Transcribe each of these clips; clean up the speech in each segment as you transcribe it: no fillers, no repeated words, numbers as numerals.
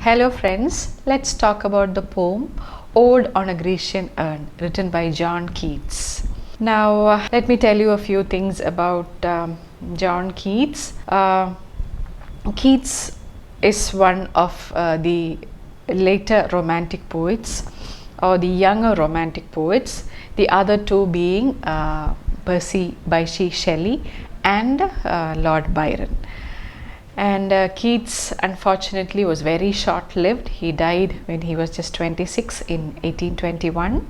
Hello friends, let's talk about the poem Ode on a Grecian Urn, written by John Keats. Now let me tell you a few things about John Keats. Keats is one of the later romantic poets, or the younger romantic poets, the other two being Percy Bysshe Shelley and Lord Byron. And Keats unfortunately was very short lived. He died when he was just 26 in 1821,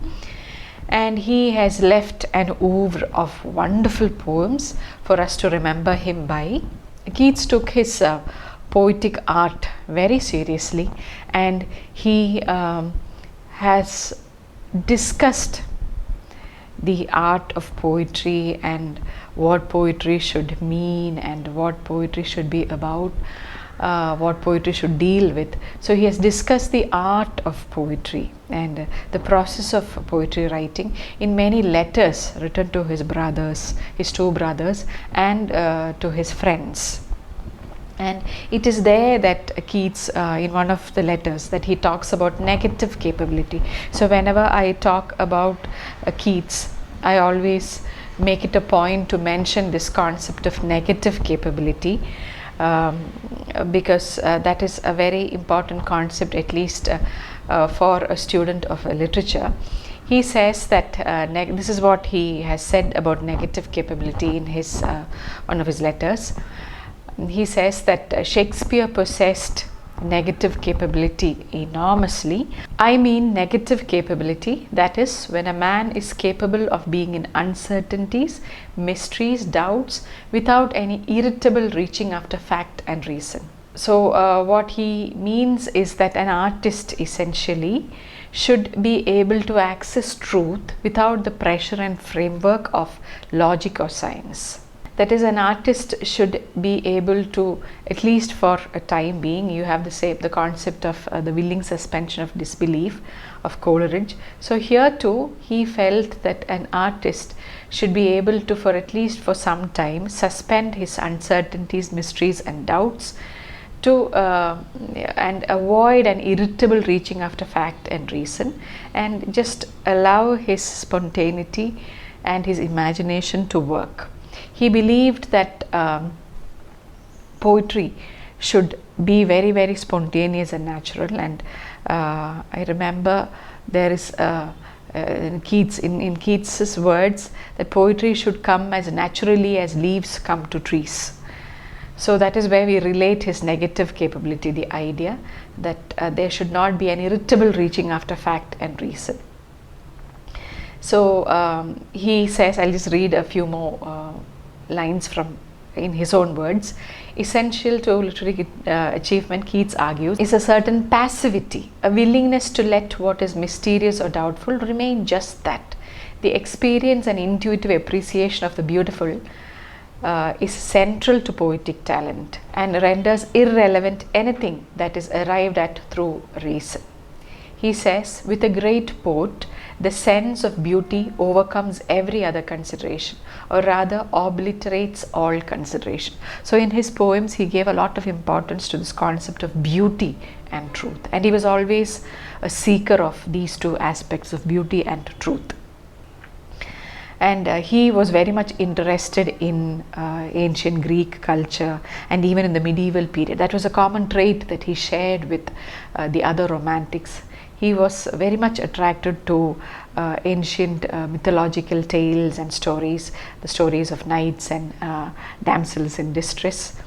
and he has left an oeuvre of wonderful poems for us to remember him by. Keats took his poetic art very seriously, and he has discussed the art of poetry and what poetry should mean and what poetry should be about, what poetry should deal with. So he has discussed the art of poetry and the process of poetry writing in many letters written to his brothers, his two brothers, and to his friends. And it is there that Keats, in one of the letters, that he talks about negative capability. So whenever I talk about Keats, I always make it a point to mention this concept of negative capability, because that is a very important concept, at least for a student of literature. He says that this is what he has said about negative capability in his one of his letters. He says that Shakespeare possessed negative capability enormously. I mean negative capability, that is, when a man is capable of being in uncertainties, mysteries, doubts, without any irritable reaching after fact and reason. So what he means is that an artist essentially should be able to access truth without the pressure and framework of logic or science. That is, an artist should be able to, at least for a time being, you have the concept of the willing suspension of disbelief of Coleridge. So here too he felt that an artist should be able to, for at least for some time, suspend his uncertainties, mysteries and doubts to and avoid an irritable reaching after fact and reason, and just allow his spontaneity and his imagination to work. He believed that poetry should be very, very spontaneous and natural, and I remember there is in Keats's words that poetry should come as naturally as leaves come to trees. So that is where we relate his negative capability, the idea that there should not be an irritable reaching after fact and reason. So he says, I'll just read a few more lines from in his own words. Essential to literary achievement, Keats argues, is a certain passivity, a willingness to let what is mysterious or doubtful remain just that. The experience and intuitive appreciation of the beautiful is central to poetic talent and renders irrelevant anything that is arrived at through reason. He says, with a great poet, the sense of beauty overcomes every other consideration, or rather obliterates all consideration. So in his poems he gave a lot of importance to this concept of beauty and truth, and he was always a seeker of these two aspects of beauty and truth. And he was very much interested in ancient Greek culture and even in the medieval period. That was a common trait that he shared with the other romantics. He was very much attracted to ancient mythological tales and stories, the stories of knights and damsels in distress,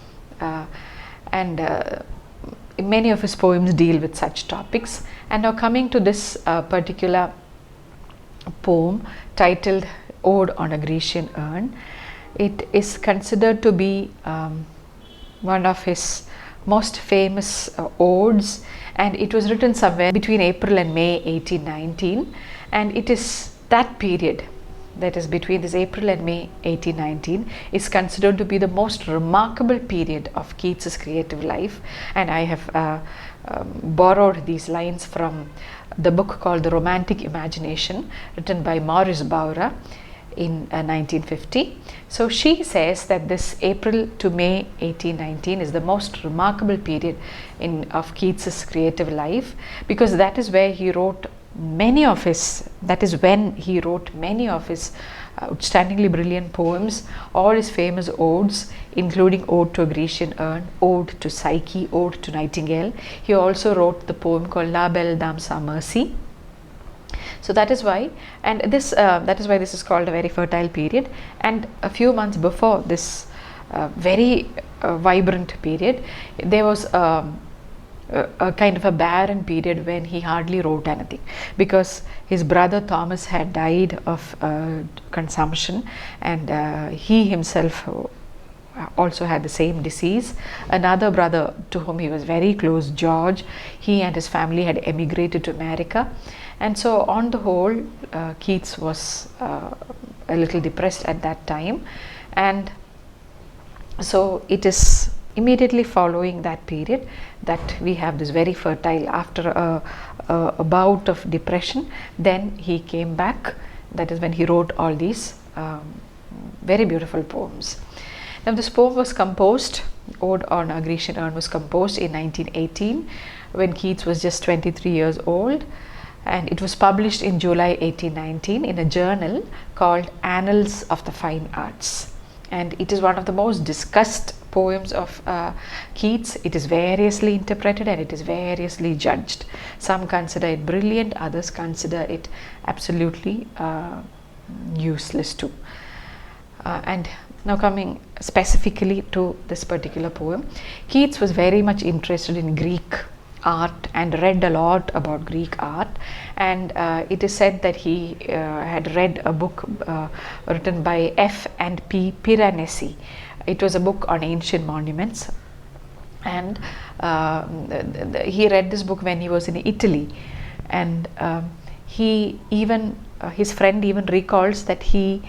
and many of his poems deal with such topics. And now coming to this particular poem titled Ode on a Grecian Urn, it is considered to be one of his most famous odes, and it was written somewhere between April and May 1819, and it is that period, that is between this April and May 1819, is considered to be the most remarkable period of Keats's creative life. And I have borrowed these lines from the book called The Romantic Imagination, written by Maurice Baura. in 1950. So she says that this April to May 1819 is the most remarkable period of Keats's creative life, because that is where he wrote many of his, that is when he wrote many of his outstandingly brilliant poems, all his famous odes, including Ode to a Grecian Urn, Ode to Psyche, Ode to Nightingale. He also wrote the poem called La Belle Dame Sans Merci. So that is why, and this that is why this is called a very fertile period. And a few months before this very vibrant period, there was a kind of a barren period when he hardly wrote anything, because his brother Thomas had died of consumption, and he himself also had the same disease. Another brother to whom he was very close, George, he and his family had emigrated to America, and so on the whole Keats was a little depressed at that time. And so it is immediately following that period that we have this very fertile, after a bout of depression, then he came back. That is when he wrote all these very beautiful poems. Now this poem was composed, Ode on a Grecian Urn was composed in 1918 when Keats was just 23 years old, and it was published in July 1819 in a journal called Annals of the Fine Arts. And it is one of the most discussed poems of Keats. It is variously interpreted and it is variously judged. Some consider it brilliant, others consider it absolutely useless too. And now coming specifically to this particular poem, Keats was very much interested in Greek art and read a lot about Greek art, and it is said that he had read a book written by F. and P. Piranesi. It was a book on ancient monuments, and he read this book when he was in Italy, and he even his friend even recalls that he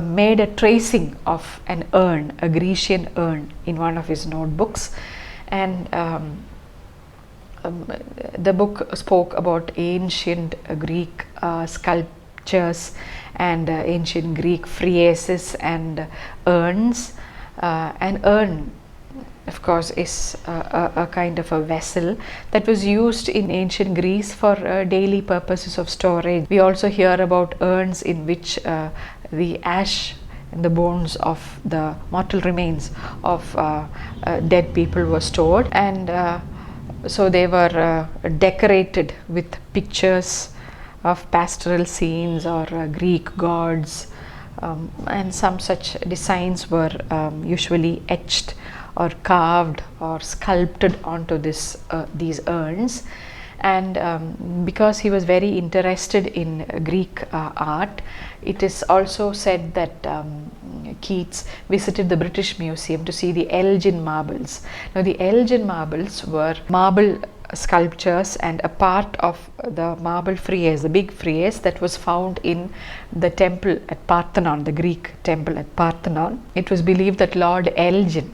made a tracing of an urn, a Grecian urn, in one of his notebooks, and the book spoke about ancient Greek sculptures and ancient Greek friezes and urns. An urn, of course, is a kind of a vessel that was used in ancient Greece for daily purposes of storage. We also hear about urns in which the ash and the bones of the mortal remains of dead people were stored, and so they were decorated with pictures of pastoral scenes or Greek gods, and some such designs were usually etched or carved or sculpted onto these urns. And because he was very interested in Greek art, it is also said that Keats visited the British Museum to see the Elgin Marbles. Now the Elgin Marbles were marble sculptures and a part of the marble frieze, the big frieze that was found in the temple at Parthenon, the Greek temple at Parthenon. It was believed that Lord Elgin,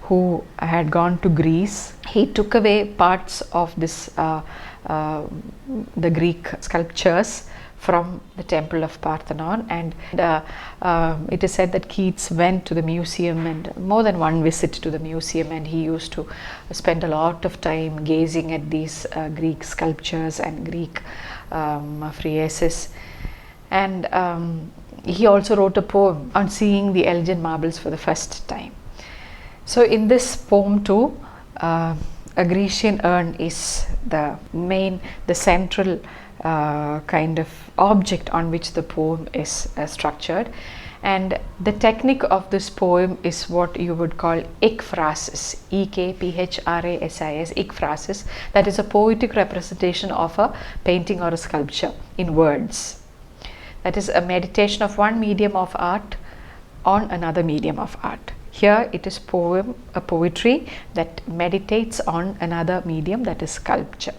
who had gone to Greece, he took away parts of this the Greek sculptures from the temple of Parthenon, and it is said that Keats went to the museum, and more than one visit to the museum, and he used to spend a lot of time gazing at these Greek sculptures and Greek friezes. And he also wrote a poem on seeing the Elgin Marbles for the first time. So in this poem too, a Grecian urn is the central kind of object on which the poem is structured, and the technique of this poem is what you would call ekphrasis, ekphrasis, ekphrasis. That is a poetic representation of a painting or a sculpture in words. That is a meditation of one medium of art on another medium of art. Here it is a poetry that meditates on another medium, that is sculpture.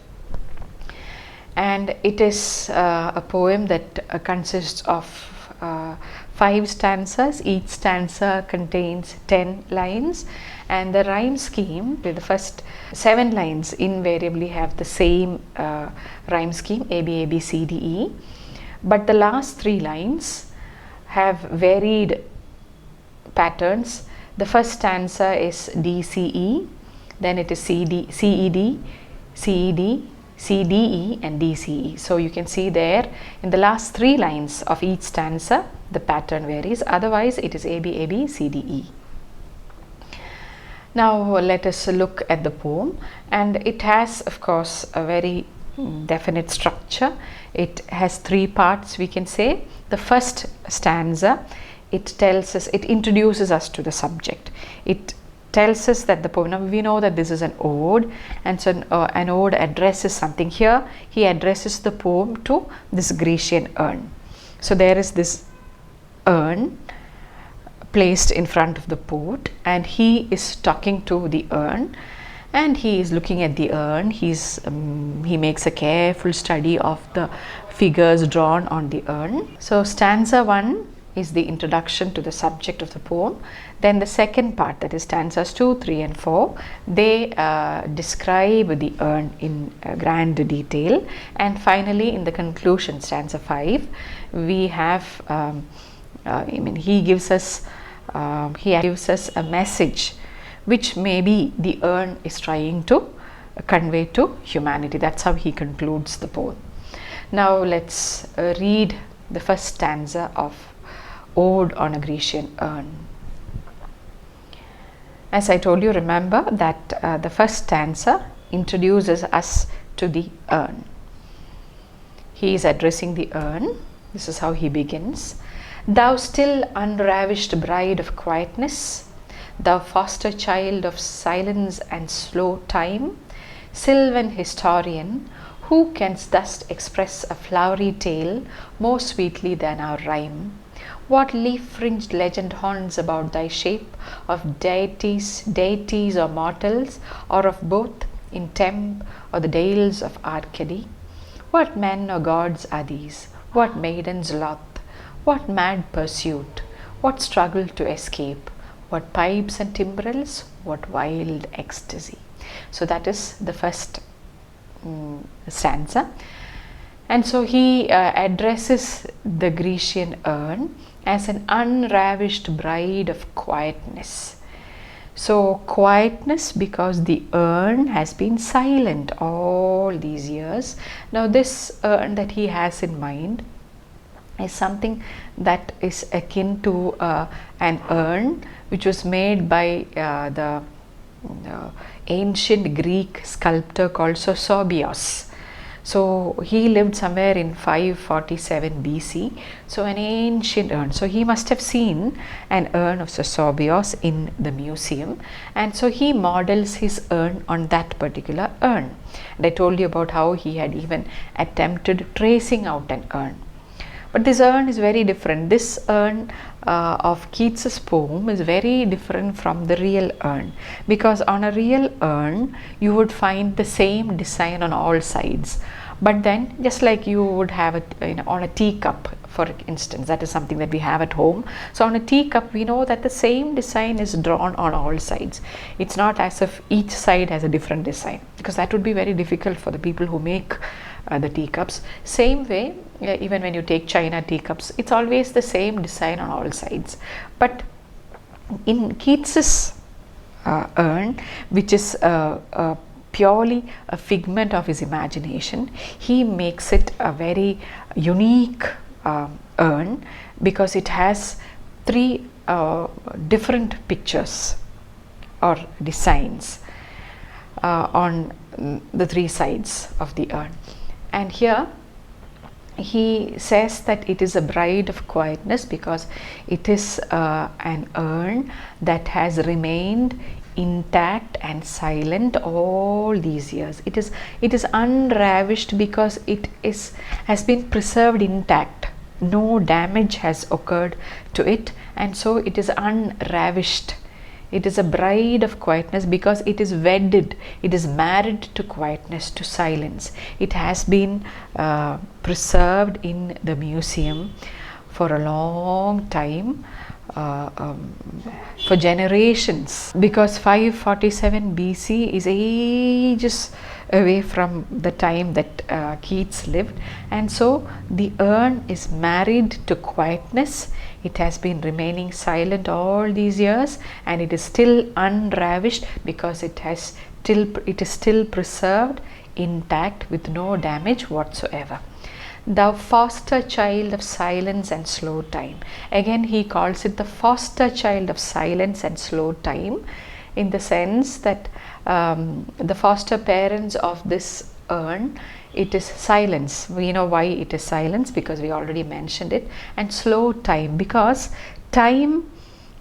And it is a poem that consists of 5 stanzas. Each stanza contains 10 lines, and the rhyme scheme, the first 7 lines invariably have the same rhyme scheme, A, B, A, B, C, D, E, but the last 3 lines have varied patterns. The first stanza is DCE, then it is CED, CED, CDE and DCE. So you can see there in the last 3 lines of each stanza the pattern varies, otherwise it is AB, AB, CDE. Now let us look at the poem, and it has of course a very definite structure. It has 3 parts, we can say. The first stanza, it tells us, it introduces us to the subject. It tells us that the poem, now we know that this is an ode, and so an ode addresses something. Here he addresses the poem to this Grecian urn. So there is this urn placed in front of the poet, and he is talking to the urn, and he is looking at the urn. He makes a careful study of the figures drawn on the urn. So stanza 1 is the introduction to the subject of the poem. Then the second part, that is stanzas 2, 3 and 4, they describe the urn in grand detail, and finally in the conclusion, stanza 5, we have he gives us a message which maybe the urn is trying to convey to humanity. That's how he concludes the poem. Now let's read the first stanza of Ode on a Grecian Urn. As I told you, remember that the first stanza introduces us to the urn. He is addressing the urn. This is how he begins. Thou still unravished bride of quietness, thou foster child of silence and slow time, Sylvan Historian, who canst thus express a flowery tale more sweetly than our rhyme? What leaf-fringed legend haunts about thy shape, of deities or mortals, or of both, in Tempe or the dales of Arcady? What men or gods are these? What maidens loth? What mad pursuit? What struggle to escape? What pipes and timbrels? What wild ecstasy? So that is the first stanza. And so he addresses the Grecian urn as an unravished bride of quietness. So quietness, because the urn has been silent all these years. Now this urn that he has in mind is something that is akin to an urn which was made by the ancient Greek sculptor called Sosobios. So he lived somewhere in 547 BC. So an ancient urn. So he must have seen an urn of Sosobios in the museum, and so he models his urn on that particular urn. And I told you about how he had even attempted tracing out an urn. But this urn is very different. This urn of Keats's poem is very different from the real urn, because on a real urn you would find the same design on all sides. But then, just like you would have it on a teacup, for instance, that is something that we have at home. So on a teacup, we know that the same design is drawn on all sides. It's not as if each side has a different design, because that would be very difficult for the people who make the teacups. Same way, even when you take China teacups, it's always the same design on all sides. But in Keats's urn, which is purely a figment of his imagination, he makes it a very unique urn, because it has 3 different pictures or designs on the 3 sides of the urn. And here he says that it is a bride of quietness because it is an urn that has remained intact and silent all these years. It is unravished because it has been preserved intact. No damage has occurred to it, and so it is unravished. It is a bride of quietness because it is wedded, it is married to quietness, to silence. It has been preserved in the museum for a long time, uh, um, for generations, because 547 BC is ages away from the time that Keats lived, and so the urn is married to quietness. It has been remaining silent all these years, and it is still unravished because it is still preserved intact with no damage whatsoever. Thou foster child of silence and slow time. Again he calls it the foster child of silence and slow time, in the sense that the foster parents of this urn, it is silence. We know why it is silence, because we already mentioned it. And slow time, because time,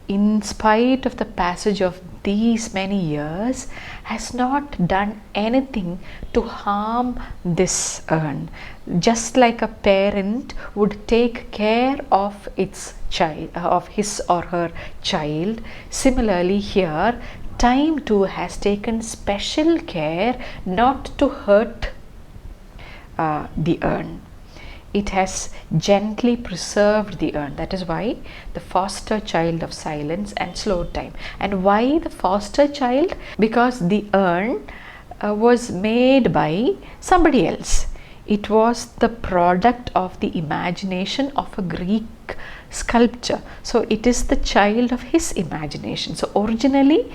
in spite of the passage of these many years, has not done anything to harm this urn. Just like a parent would take care of its child, of his or her child, similarly here time too has taken special care not to hurt the urn. It has gently preserved the urn. That is why the foster child of silence and slow time. And why the foster child? Because the urn was made by somebody else. It was the product of the imagination of a Greek sculptor. So it is the child of his imagination. So originally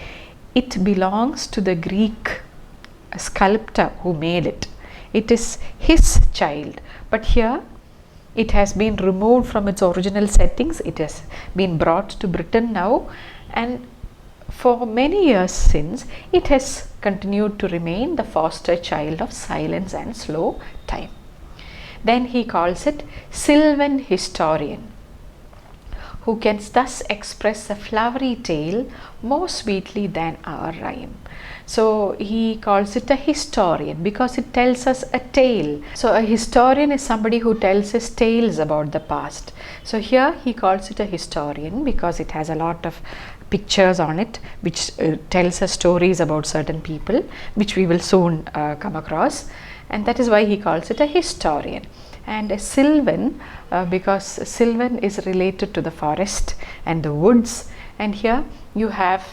it belongs to the Greek sculptor who made it. It is his child, but here it has been removed from its original settings. It has been brought to Britain now, and for many years since, it has continued to remain the foster child of silence and slow time. Then he calls it Sylvan Historian, who can thus express a flowery tale more sweetly than our rhyme. So he calls it a historian because it tells us a tale. So a historian is somebody who tells us tales about the past. So here he calls it a historian because it has a lot of pictures on it which tells us stories about certain people, which we will soon come across, and that is why he calls it a historian. And a Sylvan because Sylvan is related to the forest and the woods, and here you have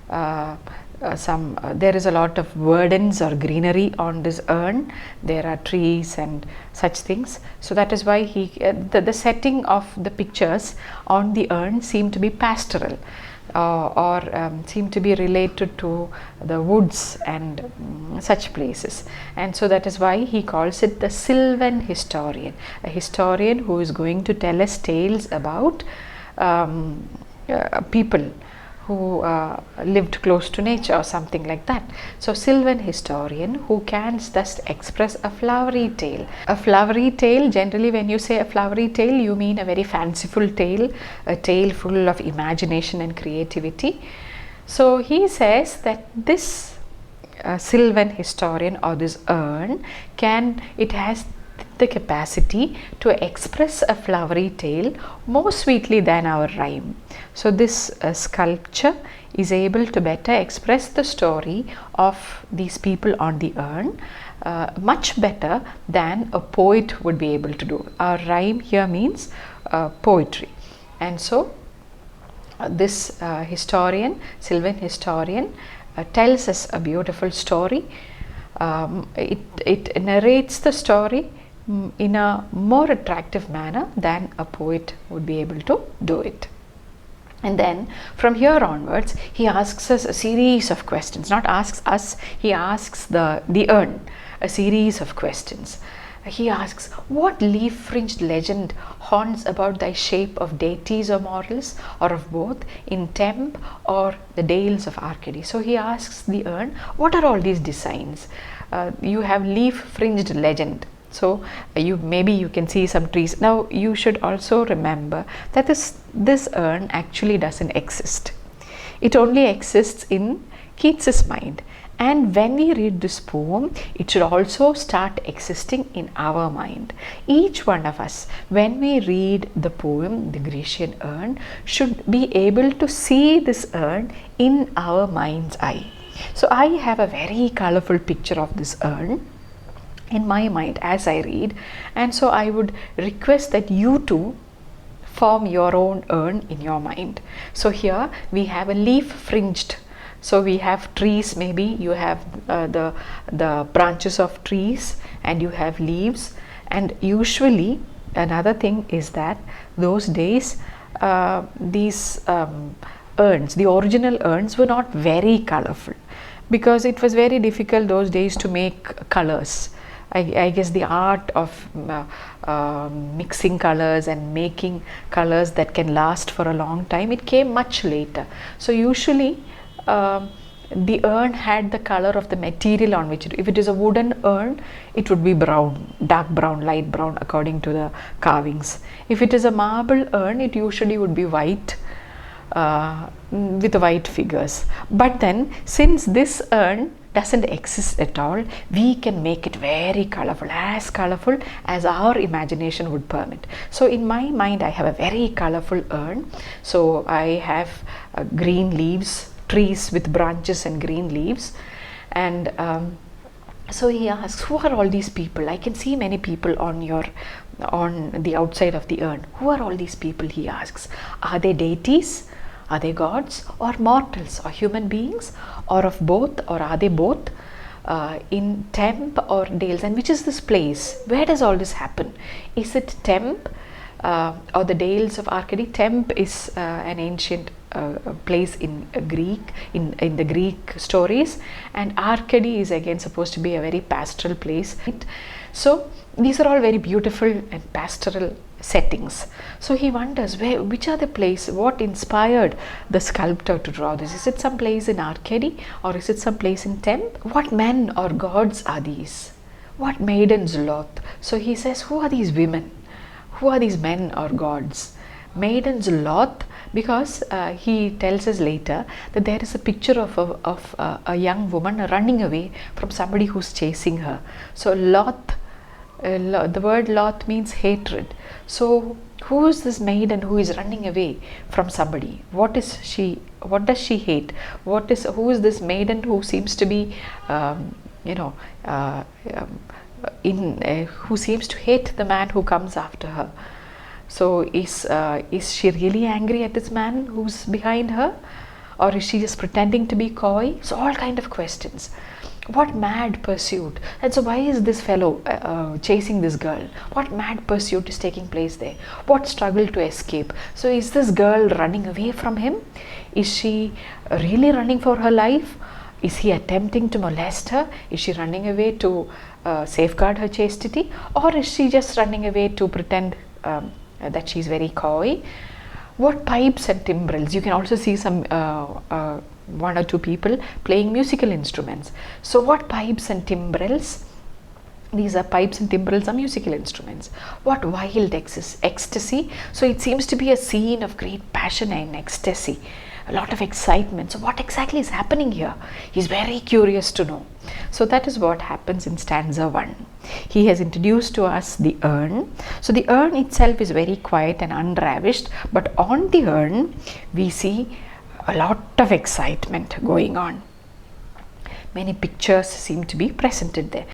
there is a lot of verdance or greenery on this urn. There are trees and such things, so that is why he the setting of the pictures on the urn seem to be pastoral or seem to be related to the woods and such places, and so that is why he calls it the Sylvan Historian, a historian who is going to tell us tales about people who lived close to nature or something like that. So Sylvan Historian who can thus express a flowery tale. A flowery tale, generally when you say a flowery tale, you mean a very fanciful tale, a tale full of imagination and creativity. So he says that this Sylvan Historian or this urn has the capacity to express a flowery tale more sweetly than our rhyme. So this sculpture is able to better express the story of these people on the urn much better than a poet would be able to do. Our rhyme here means poetry, and so this historian, Sylvan Historian, tells us a beautiful story. It narrates the story in a more attractive manner than a poet would be able to do it. And then from here onwards he asks us a series of questions, not asks us, he asks the urn a series of questions. He asks, what leaf-fringed legend haunts about thy shape of deities or mortals, or of both, in Tempe or the dales of Arcady? So he asks the urn, what are all these designs? You have leaf-fringed legend. So maybe you can see some trees. Now you should also remember that this urn actually doesn't exist. It only exists in Keats's mind. And when we read this poem, it should also start existing in our mind. Each one of us, when we read the poem, the Grecian Urn, should be able to see this urn in our mind's eye. So I have a very colorful picture of this urn in my mind as I read, and so I would request that you too form your own urn in your mind. So here we have a leaf fringed. So we have trees, maybe you have the branches of trees and you have leaves. And usually another thing is that those days these urns, the original urns, were not very colorful, because it was very difficult those days to make colors. I guess the art of mixing colors and making colors that can last for a long time, it came much later. So usually the urn had the color of the material on which if it is a wooden urn, it would be brown, dark brown, light brown, according to the carvings. If it is a marble urn, it usually would be white, with white figures. But then, since this urn doesn't exist at all, we can make it very colorful as our imagination would permit. So in my mind, I have a very colorful urn. So I have green leaves, trees with branches and green leaves. And so he asks, who are all these people? I can see many people on the outside of the urn. Who are all these people, he asks. Are they deities? Are they gods, or mortals, or human beings, or of both, or are they both? In Temp or Dales? And which is this place? Where does all this happen? Is it Temp or the Dales of Arcady? Temp is an ancient place in Greek, in the Greek stories, and Arcady is again supposed to be a very pastoral place. So these are all very beautiful and pastoral settings. So he wonders, which are the place, what inspired the sculptor to draw this? Is it some place in Arcady, or is it some place in Temp? What men or gods are these? What maidens loth? So he says, who are these women? Who are these men or gods? Maidens loth, because he tells us later that there is a picture of a young woman running away from somebody who's chasing her. So loth, the word loth means hatred. So who is this maiden who is running away from somebody? What does she hate? Who is this maiden who seems to be who seems to hate the man who comes after her? So is she really angry at this man who's behind her, or is she just pretending to be coy? So all kind of questions. What mad pursuit? And so why is this fellow chasing this girl? What mad pursuit is taking place there? What struggle to escape? So is this girl running away from him? Is she really running for her life? Is he attempting to molest her? Is she running away to safeguard her chastity? Or is she just running away to pretend that she's very coy? What pipes and timbrels? You can also see some one or two people playing musical instruments. So what pipes and timbrels? These are pipes and timbrels are musical instruments. What wild ecstasy? So it seems to be a scene of great passion and ecstasy, a lot of excitement. So what exactly is happening here? He's very curious to know. So that is what happens in stanza 1. He has introduced to us the urn. So the urn itself is very quiet and unravished, but on the urn we see a lot of excitement going on. Many pictures seem to be presented there.